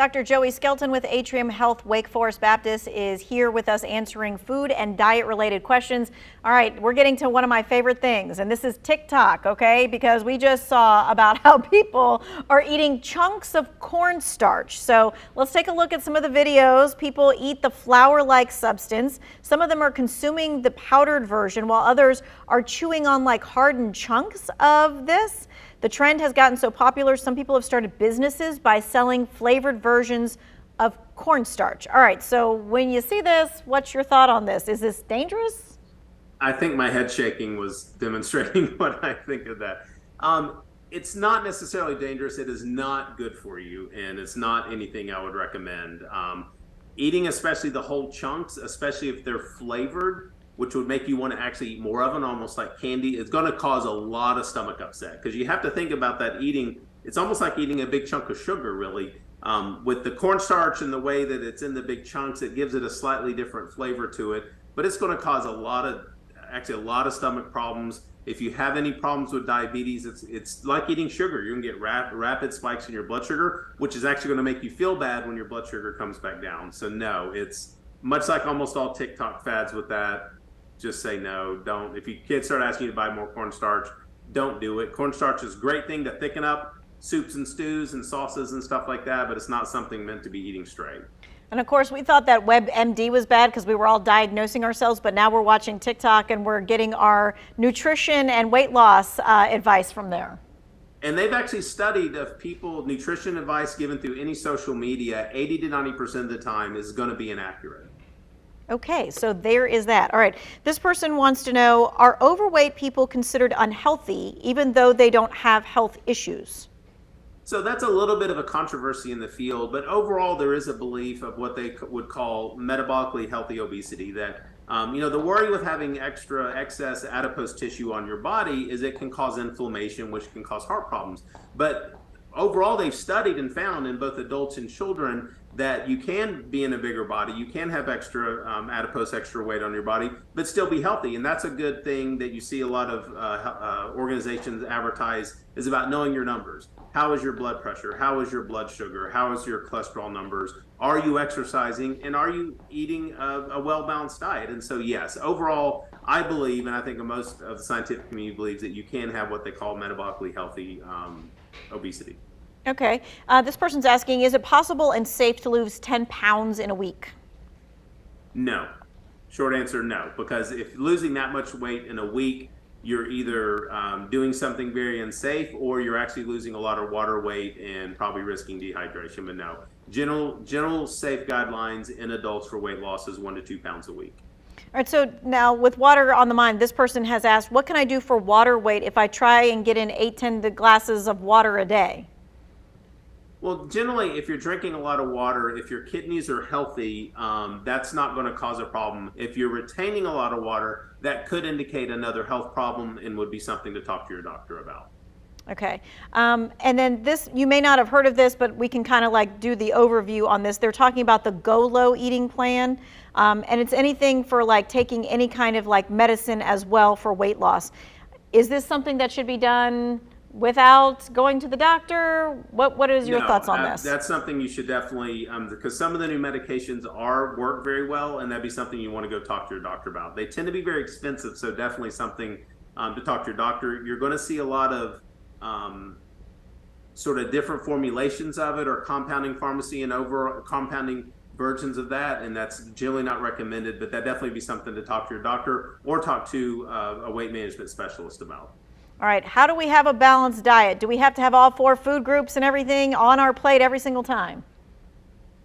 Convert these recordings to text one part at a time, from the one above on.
Dr. Joey Skelton with Atrium Health Wake Forest Baptist is here with us answering food and diet related questions. All right, we're getting to one of my favorite things, and this is TikTok, okay? Because we just saw about how people are eating chunks of cornstarch. So let's take a look at some of the videos. People eat the flour-like substance. Some of them are consuming the powdered version, while others are chewing on like hardened chunks of this. The trend has gotten so popular, some people have started businesses by selling flavored versions of cornstarch. All right, so when you see this, what's your thought on this? Is this dangerous? I think my head shaking was demonstrating what I think of that. It's not necessarily dangerous. It is not good for you, and it's not anything I would recommend. Eating especially the whole chunks, especially if they're flavored, which would make you want to actually eat more of it, almost like candy, it's going to cause a lot of stomach upset, because you have to think about that eating. It's almost like eating a big chunk of sugar, really. With the cornstarch and the way that it's in the big chunks, it gives it a slightly different flavor to it, but it's going to cause a lot of stomach problems. If you have any problems with diabetes, it's like eating sugar. You're going to get rapid spikes in your blood sugar, which is actually going to make you feel bad when your blood sugar comes back down. So no, it's much like almost all TikTok fads with that. Just say no, don't. If your kids start asking you to buy more cornstarch, don't do it. Cornstarch is a great thing to thicken up soups and stews and sauces and stuff like that, but it's not something meant to be eating straight. And of course, we thought that WebMD was bad because we were all diagnosing ourselves, but now we're watching TikTok and we're getting our nutrition and weight loss advice from there. And they've actually studied of people, nutrition advice given through any social media, 80 to 90% of the time is going to be inaccurate. Okay, so there is that. All right, this person wants to know, are overweight people considered unhealthy even though they don't have health issues? So that's a little bit of a controversy in the field, but overall there is a belief of what they would call metabolically healthy obesity, that the worry with having excess adipose tissue on your body is it can cause inflammation, which can cause heart problems. But overall, they've studied and found in both adults and children that you can be in a bigger body, you can have extra extra weight on your body, but still be healthy. And that's a good thing that you see a lot of organizations advertise, is about knowing your numbers. How is your blood pressure? How is your blood sugar? How is your cholesterol numbers? Are you exercising? And are you eating a well-balanced diet? And so, yes, overall, I believe, and I think most of the scientific community believes, that you can have what they call metabolically healthy obesity. Okay. This person's asking, is it possible and safe to lose 10 pounds in a week? No. Short answer, no. Because if losing that much weight in a week, you're either doing something very unsafe, or you're actually losing a lot of water weight and probably risking dehydration. But no. General safe guidelines in adults for weight loss is 1 to 2 pounds a week. All right, so now with water on the mind, this person has asked, what can I do for water weight if I try and get in 8-10 glasses of water a day? Well, generally, if you're drinking a lot of water, if your kidneys are healthy, that's not going to cause a problem. If you're retaining a lot of water, that could indicate another health problem and would be something to talk to your doctor about. Okay. And then this, you may not have heard of this, but we can kind of like do the overview on this. They're talking about the Go Low eating plan. And it's anything for like taking any kind of like medicine as well for weight loss. Is this something that should be done without going to the doctor? What is your thoughts on this? That's something you should definitely, because some of the new medications work very well, and that'd be something you want to go talk to your doctor about. They tend to be very expensive, so definitely something to talk to your doctor. You're going to see a lot of sort of different formulations of it, or compounding pharmacy and over compounding versions of that, and that's generally not recommended, but that definitely be something to talk to your doctor or talk to a weight management specialist about. All right, how do we have a balanced diet? Do we have to have all 4 food groups and everything on our plate every single time?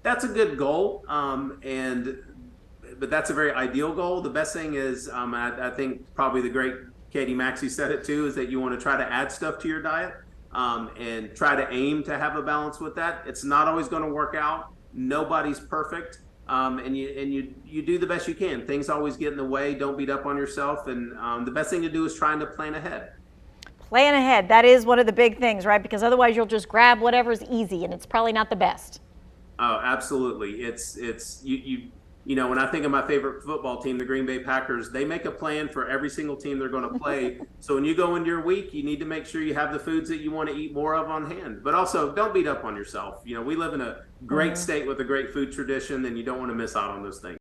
That's a good goal, but that's a very ideal goal. The best thing is, I think probably the great Katie Maxey said it too, is that you want to try to add stuff to your diet and try to aim to have a balance with that. It's not always going to work out. Nobody's perfect. And you do the best you can. Things always get in the way. Don't beat up on yourself. And the best thing to do is trying to plan ahead. Plan ahead. That is one of the big things, right? Because otherwise you'll just grab whatever's easy, and it's probably not the best. Oh, absolutely. You You know, when I think of my favorite football team, the Green Bay Packers, they make a plan for every single team they're going to play. So when you go into your week, you need to make sure you have the foods that you want to eat more of on hand. But also, don't beat up on yourself. You know, we live in a great state with a great food tradition, and you don't want to miss out on those things.